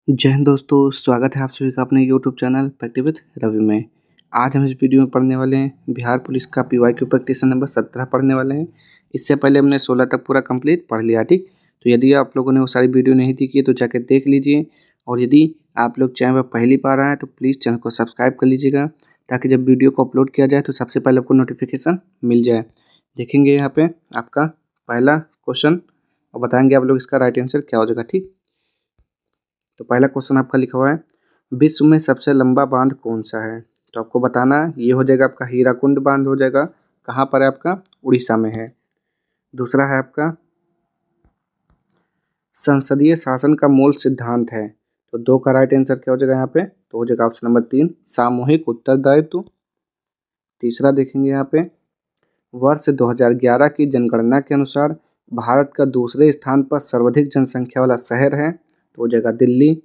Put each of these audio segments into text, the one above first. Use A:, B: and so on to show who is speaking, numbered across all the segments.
A: जय हिंद दोस्तों, स्वागत है आप सभी का अपने यूट्यूब चैनल प्रैक्टि विद रवि में। आज हम इस वीडियो में पढ़ने वाले हैं बिहार पुलिस का पीवाईक्यू प्रैक्टिस नंबर 17 पढ़ने वाले हैं। इससे पहले हमने 16 तक पूरा कंप्लीट पढ़ लिया, ठीक। तो यदि आप लोगों ने वो सारी वीडियो नहीं देखी है तो जाकर देख लीजिए। और यदि आप लोग चैनल पर पहली बार आए तो प्लीज़ चैनल को सब्सक्राइब कर लीजिएगा, ताकि जब वीडियो को अपलोड किया जाए तो सबसे पहले आपको नोटिफिकेशन मिल जाए। देखेंगे यहाँ पे आपका पहला क्वेश्चन और बताएंगे आप लोग इसका राइट आंसर क्या हो जाएगा, ठीक। तो पहला क्वेश्चन आपका लिखा हुआ है, विश्व में सबसे लंबा बांध कौन सा है। तो आपको बताना ये हो जाएगा आपका हीराकुंड बांध हो जाएगा। कहाँ पर है आपका? उड़ीसा में है। दूसरा है आपका संसदीय शासन का मूल सिद्धांत है। तो दो का राइट आंसर क्या हो जाएगा यहाँ पे? तो हो जाएगा ऑप्शन नंबर 3 सामूहिक उत्तरदायित्व। तीसरा देखेंगे यहाँ पे, वर्ष 2011 की जनगणना के अनुसार भारत का दूसरे स्थान पर सर्वाधिक जनसंख्या वाला शहर है। तो हो जाएगा दिल्ली।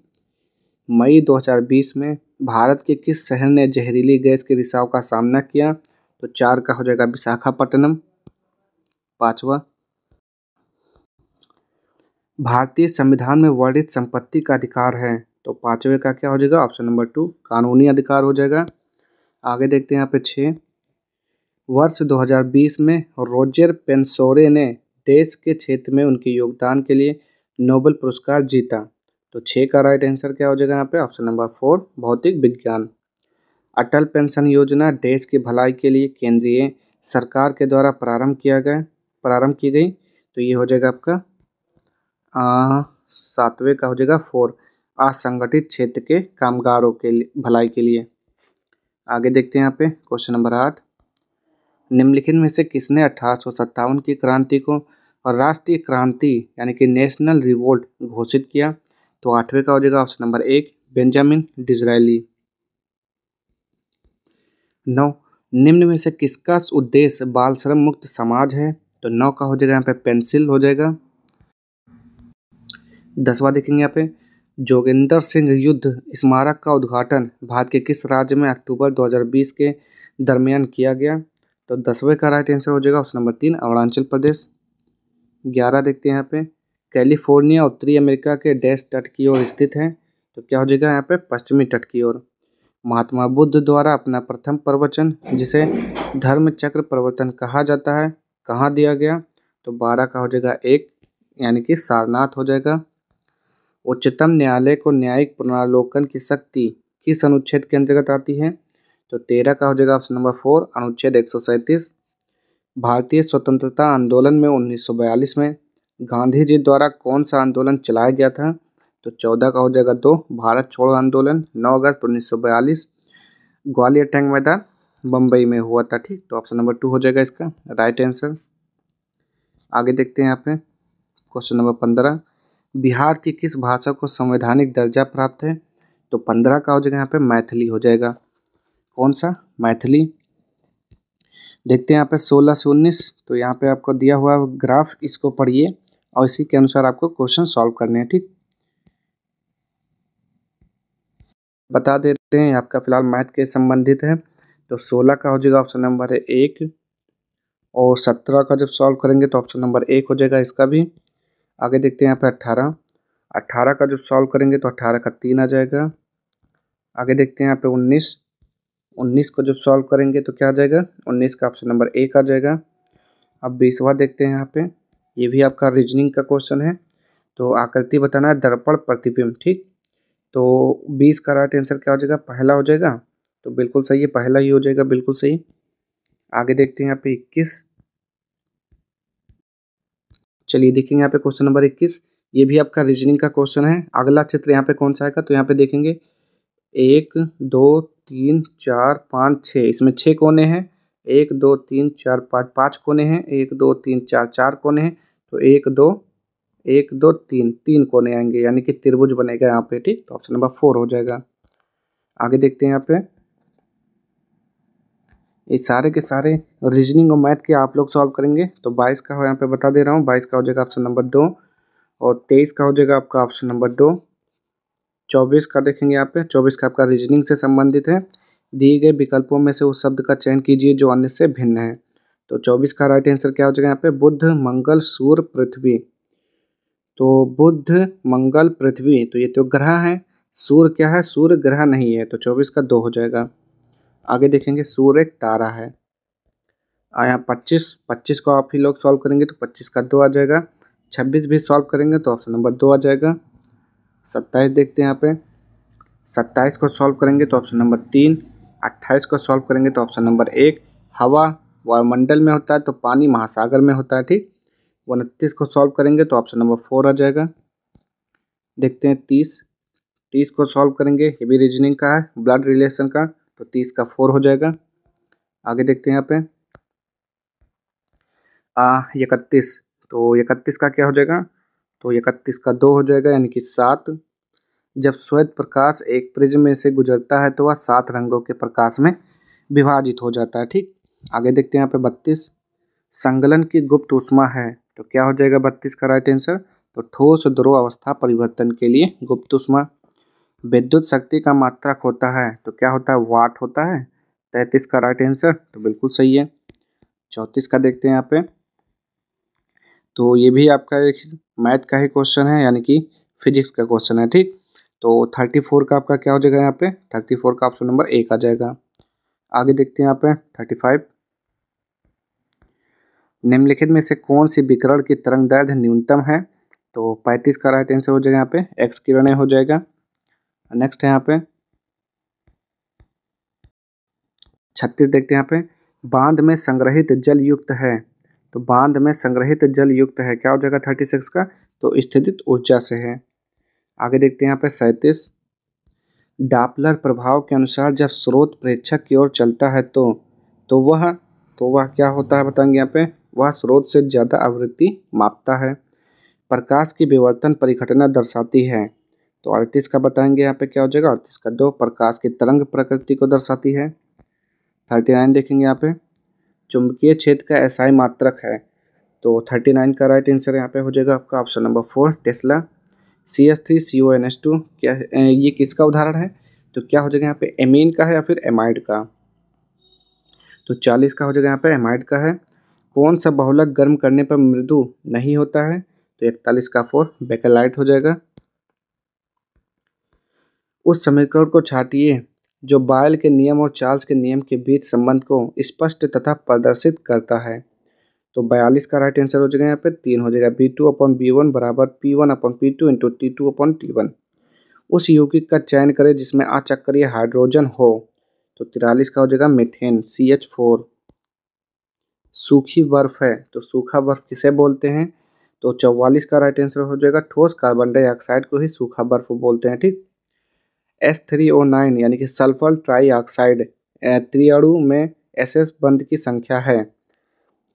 A: मई 2020 में भारत के किस शहर ने जहरीली गैस के रिसाव का सामना किया। तो 4 का हो जाएगा विशाखापट्टनम। पांचवा, भारतीय संविधान में वर्णित संपत्ति का अधिकार है। तो पांचवे का क्या हो जाएगा? ऑप्शन नंबर 2 कानूनी अधिकार हो जाएगा। आगे देखते हैं यहाँ पे 6, वर्ष 2020 में रोजर पेंसोरे ने देश के क्षेत्र में उनके योगदान के लिए नोबेल पुरस्कार जीता। तो 6 का राइट आंसर क्या हो जाएगा यहाँ पे? ऑप्शन नंबर 4 भौतिक विज्ञान। अटल पेंशन योजना देश की भलाई के लिए केंद्रीय सरकार के द्वारा प्रारंभ की गई। तो ये हो जाएगा आपका 7वें का हो जाएगा 4 असंगठित क्षेत्र के कामगारों के लिए भलाई के लिए। आगे देखते हैं यहाँ पे क्वेश्चन नंबर 8, निम्नलिखित में से किसने 1857 की क्रांति को राष्ट्रीय क्रांति यानी कि नेशनल रिवोल्ट घोषित किया। तो 8वें का हो जाएगा ऑप्शन नंबर 1 बेंजामिन डिज़रायली। 9, निम्न में से किसका उद्देश्य बाल श्रम मुक्त समाज है। तो 9 का हो जाएगा यहाँ पे पेंसिल हो जाएगा। 10वां देखेंगे यहाँ पे, जोगिंदर सिंह युद्ध स्मारक का उद्घाटन भारत के किस राज्य में अक्टूबर 2020 के दरमियान किया गया। तो 10वें का राइट आंसर हो जाएगा ऑप्शन नंबर 3 अरुणाचल प्रदेश। 11 देखते हैं यहाँ पे, कैलिफोर्निया उत्तरी अमेरिका के डैश तट की ओर स्थित है। तो क्या हो जाएगा यहाँ पे? पश्चिमी तट की ओर। महात्मा बुद्ध द्वारा अपना प्रथम प्रवचन, जिसे धर्म चक्र प्रवर्तन कहा जाता है, कहाँ दिया गया। तो 12 का हो जाएगा 1 यानी कि सारनाथ हो जाएगा। उच्चतम न्यायालय को न्यायिक पुनरावलोकन की शक्ति किस अनुच्छेद के अंतर्गत आती है। तो 13 का हो जाएगा ऑप्शन नंबर 4 अनुच्छेद 137। भारतीय स्वतंत्रता आंदोलन में 1942 में गांधी जी द्वारा कौन सा आंदोलन चलाया गया था। तो 14 का हो जाएगा 2 भारत छोड़ो आंदोलन 9 अगस्त 1942 ग्वालियर टैंक मैदान बम्बई में हुआ था, ठीक। तो ऑप्शन नंबर 2 हो जाएगा इसका राइट आंसर। आगे देखते हैं यहाँ पे क्वेश्चन नंबर 15, बिहार की किस भाषा को संवैधानिक दर्जा प्राप्त है। तो 15 का हो जाएगा यहाँ पे मैथिली हो जाएगा। कौन सा? मैथिली। देखते हैं यहाँ पे 16 से 19। तो यहाँ पे आपको दिया हुआ ग्राफ, इसको पढ़िए और इसी के अनुसार आपको क्वेश्चन सॉल्व करने हैं, ठीक। बता देते हैं आपका फिलहाल मैथ के संबंधित है। तो 16 का हो जाएगा ऑप्शन नंबर 1 और 17 का जब सॉल्व करेंगे तो ऑप्शन नंबर 1 हो जाएगा इसका भी। आगे देखते हैं यहाँ पे 18 का जब सॉल्व करेंगे तो 18 का 3 आ जाएगा। आगे देखते हैं यहाँ पे 19 को जब सॉल्व करेंगे तो क्या आ जाएगा? 19 का ऑप्शन नंबर 1 आ जाएगा। अब 20वां देखते हैं यहाँ पे, ये भी आपका रीजनिंग का क्वेश्चन है। तो आकृति बताना है दर्पण प्रतिबिंब, ठीक। तो 20 का राइट आंसर क्या हो जाएगा? पहला हो जाएगा। तो बिल्कुल सही है, पहला ही हो जाएगा, बिल्कुल सही। आगे देखते हैं यहाँ पे 21। चलिए देखेंगे यहाँ पे क्वेश्चन नंबर 21, ये भी आपका रीजनिंग का क्वेश्चन है। अगला चित्र यहाँ पे कौन सा आएगा? तो यहाँ पे देखेंगे 1 2 3 4 5 6, इसमें 6 कोने हैं। 1 2 3 4 5, 5 कोने हैं। 1 2 3 4, 4 कोने हैं। तो 1 2 3, 3 कोने आएंगे यानी कि त्रिभुज बनेगा यहाँ पे, ठीक। तो ऑप्शन नंबर 4 हो जाएगा। आगे देखते हैं यहाँ पे, ये सारे के सारे रीजनिंग और मैथ के आप लोग सॉल्व करेंगे। तो 22 का हो यहाँ पे बता दे रहा हूँ, 22 का हो जाएगा ऑप्शन नंबर 2 और 23 का हो जाएगा आपका ऑप्शन नंबर 2। 24 का देखेंगे यहाँ पे, 24 का आपका रीजनिंग से संबंधित है। दिए गए विकल्पों में से उस शब्द का चयन कीजिए जो अन्य से भिन्न है। तो 24 का राइट आंसर क्या हो जाएगा यहाँ पे? बुध मंगल सूर्य पृथ्वी। तो बुध, मंगल, पृथ्वी, तो ये तो ग्रह हैं। सूर्य क्या है? सूर्य ग्रह नहीं है, तो 24 का 2 हो जाएगा। आगे देखेंगे, सूर्य एक तारा है। यहाँ 25 को आप ही लोग सॉल्व करेंगे तो 25 का 2 आ जाएगा। 26 भी सॉल्व करेंगे तो ऑप्शन नंबर 2 आ जाएगा। 27 देखते हैं यहाँ पे, 27 को सॉल्व करेंगे तो ऑप्शन नंबर 3। 28 को सॉल्व करेंगे तो ऑप्शन नंबर 1। हवा वायुमंडल में होता है, तो पानी महासागर में होता है, ठीक। 29 को सॉल्व करेंगे तो ऑप्शन नंबर 4 आ जाएगा। देखते हैं 30 को सॉल्व करेंगे, ये भी रीजनिंग का है, ब्लड रिलेशन का, तो 30 का 4 हो जाएगा। आगे देखते हैं यहाँ पे 31, तो 31 का क्या हो जाएगा? तो 31 का 2 हो जाएगा, यानी कि 7। जब श्वेत प्रकाश एक प्रिज्म में से गुजरता है तो वह 7 रंगों के प्रकाश में विभाजित हो जाता है, ठीक। आगे देखते हैं यहाँ पे 32, संगलन की गुप्त ऊष्मा है, तो क्या हो जाएगा 32 का राइट आंसर? तो ठोस ध्रुव अवस्था परिवर्तन के लिए गुप्त ऊष्मा। विद्युत शक्ति का मात्रक होता है, तो क्या होता है? वाट होता है। 33 का राइट आंसर, तो बिल्कुल सही है। 34 का देखते हैं यहाँ पे, तो ये भी आपका एक मैथ का ही क्वेश्चन है, यानी कि फिजिक्स का क्वेश्चन है, ठीक। तो 34 का आपका क्या हो जाएगा यहाँ पे? 34 का ऑप्शन नंबर 1 आ जाएगा। आगे देखते हैं यहाँ पे 35, निम्नलिखित में से कौन सी विकिरण की तरंग दैर्ध्य न्यूनतम है? तो 35 का राइट आंसर हो जाएगा यहाँ पे एक्स किरणें हो जाएगा। नेक्स्ट है यहाँ पे 36 देखते हैं यहाँ पे, बांध में संग्रहित जल युक्त है, तो बांध में संग्रहित जल युक्त है, क्या हो जाएगा 36 का? तो स्थितिज ऊर्जा से है। आगे देखते हैं यहाँ पे 37, डापलर प्रभाव के अनुसार जब स्रोत प्रेक्षक की ओर चलता है तो वह क्या होता है बताएंगे यहाँ पे? वह स्रोत से ज़्यादा आवृत्ति मापता है। प्रकाश की विवर्तन परिघटना दर्शाती है, तो 38 का बताएंगे यहाँ पे क्या हो जाएगा? 38 का 2, प्रकाश की तरंग प्रकृति को दर्शाती है। 39 देखेंगे यहाँ पे, चुंबकीय क्षेत्र का एसआई मात्रक है, तो 39 का राइट आंसर यहाँ पे हो जाएगा आपका ऑप्शन नंबर 4 टेस्ला। CH3CONS2 क्या ये किसका उदाहरण है? तो क्या हो जाएगा यहाँ पे? एमीन का है या फिर एमाइड का? तो 40 का हो जाएगा यहाँ पे एमाइड का है। कौन सा बहुलक गर्म करने पर मृदु नहीं होता है? तो 41 का 4 बेकेलाइट हो जाएगा। उस समीकरण को छाटिए जो बायल के नियम और चार्ल्स के नियम के बीच संबंध को स्पष्ट तथा प्रदर्शित करता है, तो 42 का राइट आंसर हो जाएगा यहाँ पे 3 हो जाएगा, B2/B1 बराबर P1/P2 इंटू T2/T1। उस यौगिक का चयन करें जिसमें अचक्रीय हाइड्रोजन हो, तो 43 का हो जाएगा मीथेन CH4। सूखी बर्फ है, तो सूखा बर्फ किसे बोलते हैं? तो 44 का राइट आंसर हो जाएगा ठोस कार्बन डाइऑक्साइड को ही सूखा बर्फ बोलते हैं, ठीक। S3O9 यानी कि सल्फर ट्राईऑक्साइड त्रिअणु में SS बंध की संख्या है,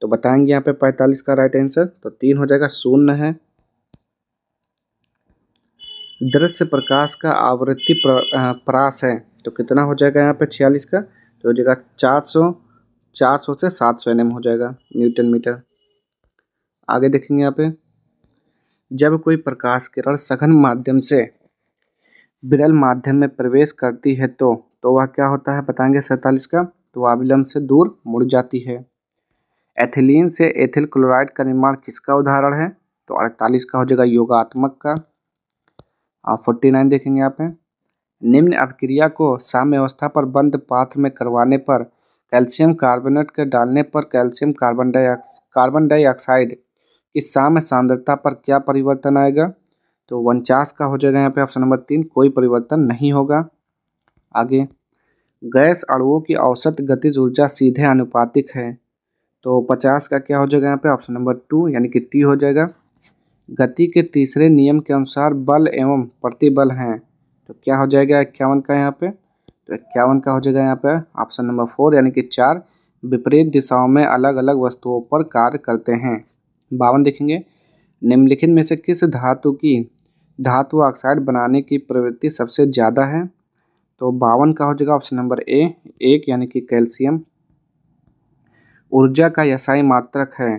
A: तो बताएंगे यहाँ पे 45 का राइट आंसर, तो 3 हो जाएगा, शून्य है। दृश्य प्रकाश का आवृत्ति परास है, तो कितना हो जाएगा यहाँ पे 46 का? तो हो जाएगा 400 से 700 nm हो जाएगा, न्यूटन मीटर। आगे देखेंगे यहाँ पे, जब कोई प्रकाश किरण सघन माध्यम से विरल माध्यम में प्रवेश करती है तो वह क्या होता है बताएंगे 47 का? तो वह अविलंब से दूर मुड़ जाती है। एथिलीन से एथिल क्लोराइड का निर्माण किसका उदाहरण है? तो 48 का हो जाएगा योगात्मक का। 49 देखेंगे यहाँ पे, निम्न अभिक्रिया को साम्य अवस्था पर बंद पात्र में करवाने पर कैल्शियम कार्बोनेट के डालने पर कैल्शियम कार्बन डाइऑक्साइड की साम्य सांद्रता पर क्या परिवर्तन आएगा? तो 49 का हो जाएगा यहाँ पे ऑप्शन नंबर 3, कोई परिवर्तन नहीं होगा। आगे, गैस अणुओं की औसत गतिज ऊर्जा सीधे आनुपातिक है, तो 50 का क्या हो जाएगा यहाँ पे ऑप्शन नंबर 2 यानी कि T हो जाएगा। गति के तीसरे नियम के अनुसार बल एवं प्रतिबल हैं, तो क्या हो जाएगा 51 का यहाँ पे? तो 51 का हो जाएगा यहाँ पे ऑप्शन नंबर 4 यानी कि 4 विपरीत दिशाओं में अलग अलग वस्तुओं पर कार्य करते हैं। 52 देखेंगे, निम्नलिखित में से किस धातु की धातु ऑक्साइड बनाने की प्रवृत्ति सबसे ज़्यादा है? तो 52 का हो जाएगा ऑप्शन नंबर A 1 यानी कि कैल्शियम। ऊर्जा का एसआई मात्रक है,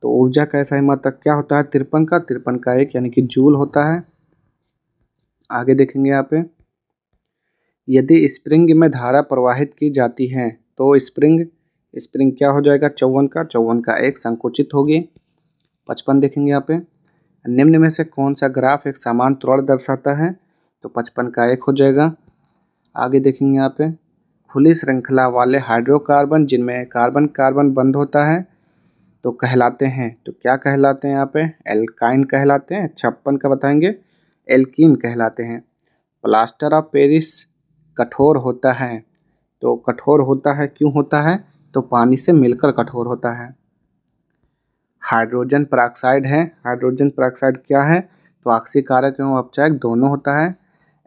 A: तो ऊर्जा का एसआई मात्रक क्या होता है? 53 का 1 यानी कि जूल होता है। आगे देखेंगे यहाँ पे, यदि स्प्रिंग में धारा प्रवाहित की जाती है तो स्प्रिंग क्या हो जाएगा? 54 का 1 संकुचित होगी। 55 देखेंगे यहाँ पे, निम्न में से कौन सा ग्राफ एक समान त्वरण दर्शाता है? तो 55 का 1 हो जाएगा। आगे देखेंगे यहाँ पे खुली श्रृंखला वाले हाइड्रोकार्बन जिनमें कार्बन कार्बन बंद होता है तो कहलाते हैं, तो क्या कहलाते हैं यहाँ पे? एल्काइन कहलाते हैं। 56 का बताएंगे एल्कीन कहलाते हैं। प्लास्टर ऑफ पेरिस कठोर होता है, तो कठोर होता है क्यों होता है? तो पानी से मिलकर कठोर होता है। हाइड्रोजन पेरोक्साइड है, हाइड्रोजन पेरोक्साइड क्या है? तो ऑक्सीकारक एवं अपचायक दोनों होता है।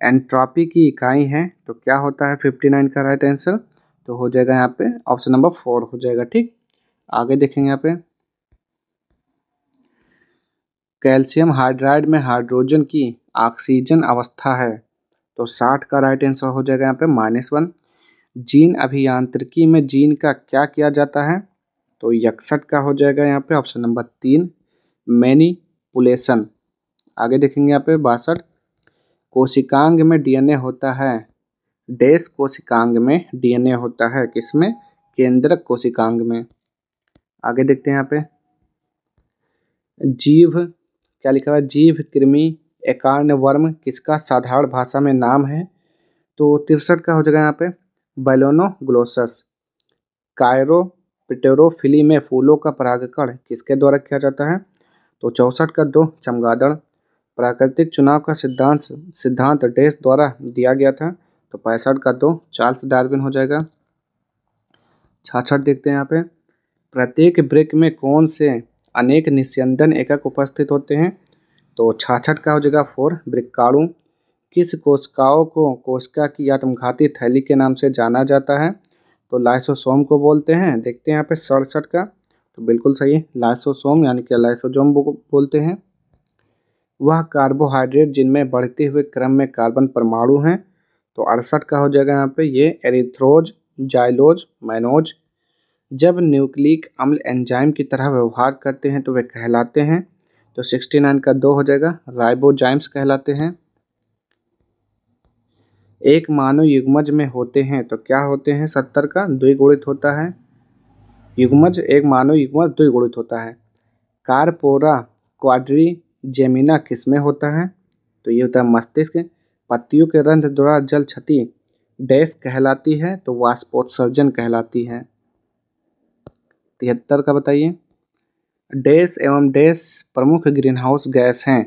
A: एंट्रोपी की इकाई है, तो क्या होता है? 59 का राइट आंसर तो हो जाएगा यहाँ पे ऑप्शन नंबर 4 हो जाएगा। ठीक, आगे देखेंगे यहाँ पे कैल्शियम हाइड्राइड में हाइड्रोजन की ऑक्सीजन अवस्था है, तो 60 का राइट आंसर हो जाएगा यहाँ पे -1। जीन अभियांत्रिकी में जीन का क्या किया जाता है? तो 61 का हो जाएगा यहाँ पे ऑप्शन नंबर 3 मैनिपुलेशन। आगे देखेंगे यहाँ पे 62 कोशिकांग में डीएनए होता है। डैश कोशिकांग में डीएनए होता है, किसमें? केंद्रक कोशिकांग में। आगे देखते हैं यहाँ पे जीव क्या लिखा हुआ है? जीव कृमि एकार्न वर्म किसका साधारण भाषा में नाम है? तो 63 का हो जाएगा यहाँ पे बैलोनोग्लोसस। कायरोप्टेरोफिली में फूलों का परागकण किसके द्वारा किया जाता है? तो 64 का 2 चमगादड़। प्राकृतिक चुनाव का सिद्धांत डैश द्वारा दिया गया था, तो 65 का 2 चार्ल्स डार्विन हो जाएगा। 66 देखते हैं यहाँ पे प्रत्येक वृक्क में कौन से अनेक निस्यंदन एकक उपस्थित होते हैं? तो 66 का हो जाएगा 4 वृक्काणु। किस कोशिकाओं को कोशिका की आत्मघाती थैली के नाम से जाना जाता है? तो लाइसोसोम को बोलते हैं। देखते हैं यहाँ पे 67 का, तो बिल्कुल सही है, लाइसोसोम यानी कि लाइसोसोम बोलते हैं। वह कार्बोहाइड्रेट जिनमें बढ़ते हुए क्रम में कार्बन परमाणु हैं, तो 68 का हो जाएगा यहाँ पे ये एरिथ्रोज, जाइलोज, मैनोज। जब न्यूक्लिक अम्ल एंजाइम की तरह व्यवहार करते हैं तो वे कहलाते हैं, तो 69 का 2 हो जाएगा राइबोजाइम्स कहलाते हैं। एक मानव युग्मज में होते हैं, तो क्या होते हैं? 70 का द्विगुणित होता है। युग्मज एक मानव युग्मज द्विगुणित होता है। कारपोरा क्वाड्रिजेमिना किसमें होता है? तो ये होता है मस्तिष्क। पत्तियों के रंध्र द्वारा जल क्षति डैश कहलाती है, तो वाष्पोत्सर्जन कहलाती है। 73 का बताइए डैश एवं डैश प्रमुख ग्रीनहाउस गैस हैं,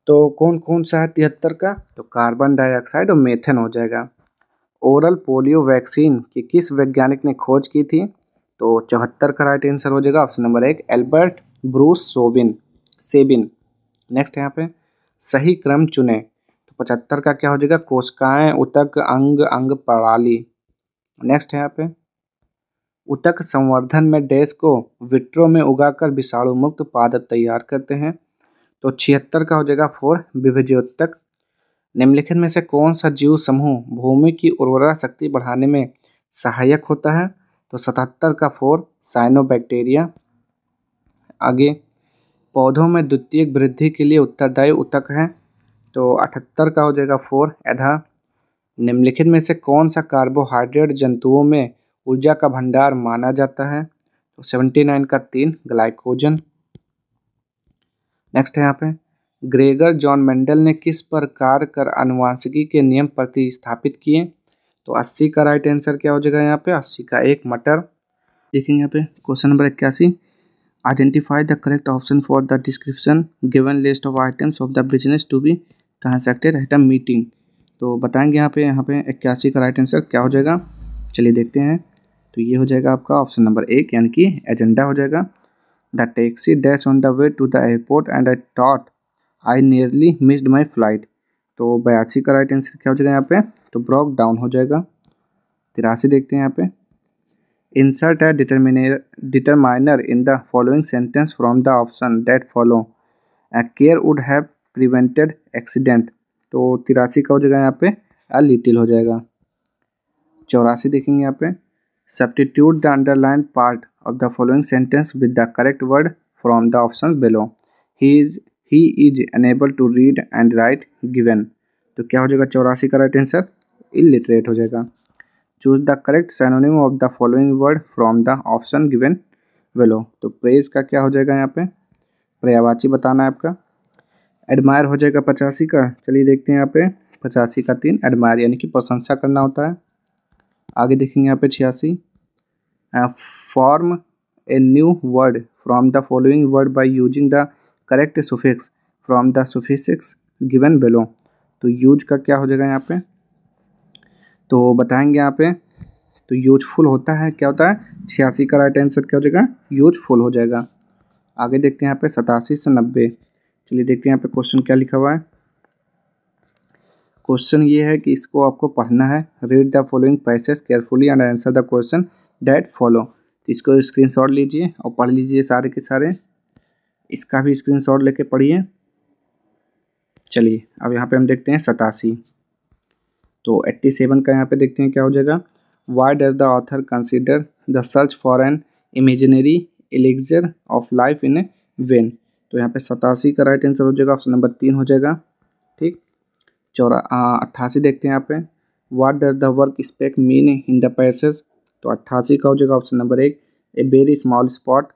A: तो कौन कौन सा है 73 का? तो कार्बन डाइऑक्साइड और मीथेन हो जाएगा। ओरल पोलियो वैक्सीन की किस वैज्ञानिक ने खोज की थी? तो 74 का राइट आंसर हो जाएगा option number 1 Albert Bruce Sabin. Next यहाँ पे सही क्रम चुने, तो 75 का क्या हो जाएगा? कोशिकाएं, उतक, अंग, अंग प्रणाली। नेक्स्ट है यहाँ पे उतक संवर्धन में डैश को विट्रो में उगाकर विषाणु मुक्त पादप तैयार करते हैं, तो 76 का हो जाएगा 4 विभज्योतक। निम्नलिखित में से कौन सा जीव समूह भूमि की उर्वरा शक्ति बढ़ाने में सहायक होता है? तो 77 का 4 साइनोबैक्टीरिया। आगे पौधों में द्वितीयक वृद्धि के लिए उत्तरदायी उतक है, तो 78 का हो जाएगा 4 एधा। निम्नलिखित में से कौन सा कार्बोहाइड्रेट जंतुओं में ऊर्जा का भंडार माना जाता है? तो 79 का 3 ग्लाइकोजन। नेक्स्ट है यहाँ पे ग्रेगर जॉन मेंडल ने किस पर कार्य कर आनुवांशिकी के नियम प्रतिस्थापित किए? तो 80 का राइट आंसर क्या हो जाएगा यहाँ पे? 80 का 1 मटर। देखेंगे यहाँ पे question number 81 identify the correct option for the description given list of items of the business to be transacted at a meeting. तो बताएंगे यहाँ पे 81 का राइट आंसर क्या हो जाएगा? चलिए देखते हैं। तो ये हो जाएगा आपका ऑप्शन नंबर 1 यानी कि एजेंडा हो जाएगा। The taxi dash on the way to the airport and I thought I nearly missed my flight, तो 82 का राइट आंसर क्या हो जाएगा यहाँ पे? तो ब्रोक डाउन हो जाएगा। 83 देखते हैं यहाँ पे insert A determiner in the following sentence from the option that follow A care would have prevented accident, तो 83 का हो जाएगा यहाँ पे अ लिटिल हो जाएगा। 84 देखेंगे यहाँ पे substitute the underline part of the following sentence with the correct word from the option below. He is unable to read and write given, तो क्या हो जाएगा? 84 का राइट आंसर इलिटरेट हो जाएगा। Choose the correct synonym of the following word from the option given below, तो praise का क्या हो जाएगा यहाँ पे? पर्यायवाची बताना है आपका। एडमायर हो जाएगा 85 का। चलिए देखते हैं यहाँ पे 85 का 3 एडमायर यानी कि प्रशंसा करना होता है। आगे देखेंगे यहाँ पे 86 form a new word from the following word by using the correct suffix from the suffix given below. तो यूज का क्या हो जाएगा यहाँ पे, तो बताएंगे यहाँ पे। तो यूजफुल होता है, क्या होता है 86 का राइट आंसर क्या हो जाएगा, यूजफुल हो जाएगा। आगे देखते हैं यहाँ पे 87 से 90। चलिए देखते हैं यहाँ पे क्वेश्चन क्या लिखा हुआ है। क्वेश्चन ये है कि इसको आपको पढ़ना है। Read the following passage carefully and answer the question that follow. तो इसको स्क्रीनशॉट लीजिए और पढ़ लीजिए सारे के सारे। इसका भी स्क्रीनशॉट लेके पढ़िए। चलिए अब यहाँ पे हम देखते हैं 87। तो 87 का यहाँ पे देखते हैं क्या हो जाएगा। Why does the author consider the search for an imaginary elixir of life in when. तो यहाँ पे 87 का राइट आंसर हो जाएगा ऑप्शन नंबर 3 हो जाएगा। ठीक। 88 देखते हैं यहाँ पे। What does the work spec mean in the passage. तो 88 का हो जाएगा option number 1 a very small spot.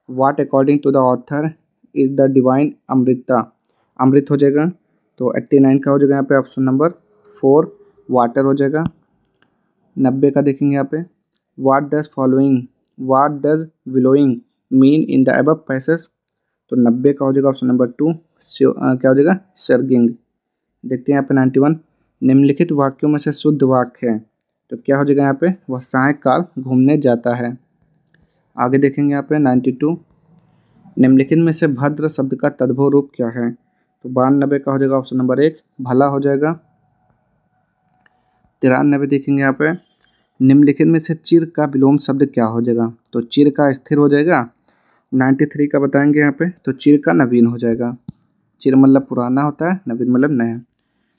A: What according to the author is the divine amrita. अमृत हो जाएगा। तो 89 का हो जाएगा यहाँ पे ऑप्शन नंबर 4 वाटर हो जाएगा। 90 का देखेंगे यहाँ पे। What does willowing mean in the above passage. तो 90 का हो जाएगा ऑप्शन नंबर 2 क्या हो जाएगा सर्गिंग। देखते हैं यहाँ पे 91 निम्नलिखित वाक्यों में से शुद्ध वाक्य है। तो क्या हो जाएगा यहाँ पे, वह सायंकाल घूमने जाता है। आगे देखेंगे यहाँ पे 92 निम्नलिखित में से भद्र शब्द का तद्भव रूप क्या है। तो 92 का हो जाएगा ऑप्शन नंबर 1 भला हो जाएगा। 93 देखेंगे यहाँ पे। निम्नलिखित में से चिर का विलोम शब्द क्या हो जाएगा। तो चिर का स्थिर हो जाएगा। 93 का बताएंगे यहाँ पे। तो चिर का नवीन हो जाएगा। चिर मतलब पुराना होता है, नवीन मतलब नया।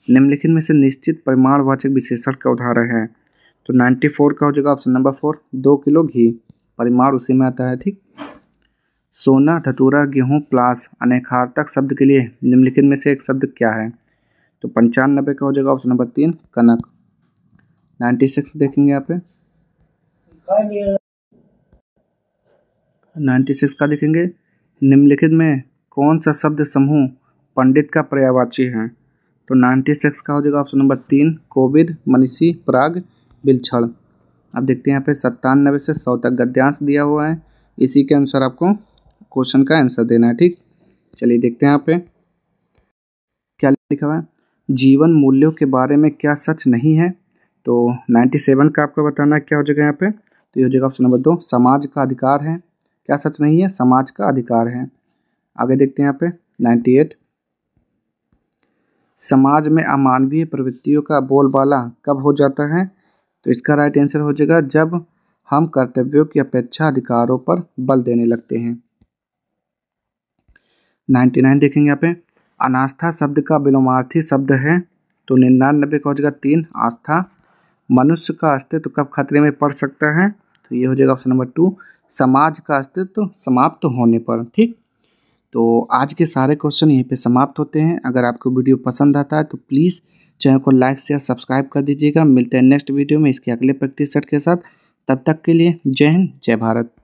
A: निम्नलिखित में से निश्चित परिमाणवाचक विशेषण का उदाहरण है। तो 94 का हो जाएगा ऑप्शन नंबर 4 2 किलो घी। परिमाण उसी में आता है। ठीक। सोना धतूरा गेहूं प्लास अनेकार्थक शब्द के लिए निम्नलिखित में से एक शब्द क्या है। तो 95 का हो जाएगा ऑप्शन नंबर 3 कनक। 96 देखेंगे यहाँ पे। 96 का देखेंगे निम्नलिखित में कौन सा शब्द समूह पंडित का पर्यायवाची है। तो 96 का हो जाएगा ऑप्शन नंबर 3 कोविद मनीषी पराग बिलक्षण। अब देखते हैं यहाँ पे 97 से 100 तक गद्यांश दिया हुआ है। इसी के अनुसार आपको क्वेश्चन का आंसर देना है। ठीक। चलिए देखते हैं यहाँ पे क्या लिखा हुआ है। जीवन मूल्यों के बारे में क्या सच नहीं है। तो 97 का आपको बताना है क्या हो जाएगा यहाँ पे। तो ये हो जाएगा ऑप्शन नंबर 2 समाज का अधिकार है। क्या सच नहीं है, समाज का अधिकार है। आगे देखते हैं यहाँ पे 98 समाज में अमानवीय प्रवृत्तियों का बोलबाला कब हो जाता है। तो इसका राइट आंसर हो जाएगा जब हम कर्तव्यों की अपेक्षा अधिकारों पर बल देने लगते हैं। 99 देखेंगे यहाँ पे। अनास्था शब्द का विलोमार्थी शब्द है। तो 99 का हो जाएगा 3 आस्था। मनुष्य का अस्तित्व कब खतरे में पड़ सकता है। तो ये हो जाएगा ऑप्शन नंबर 2 समाज का अस्तित्व समाप्त होने पर। ठीक। तो आज के सारे क्वेश्चन यहीं पे समाप्त होते हैं। अगर आपको वीडियो पसंद आता है तो प्लीज़ चैनल को लाइक शेयर सब्सक्राइब कर दीजिएगा। मिलते हैं नेक्स्ट वीडियो में इसके अगले प्रैक्टिस सेट के साथ। तब तक के लिए जय हिंद जय भारत।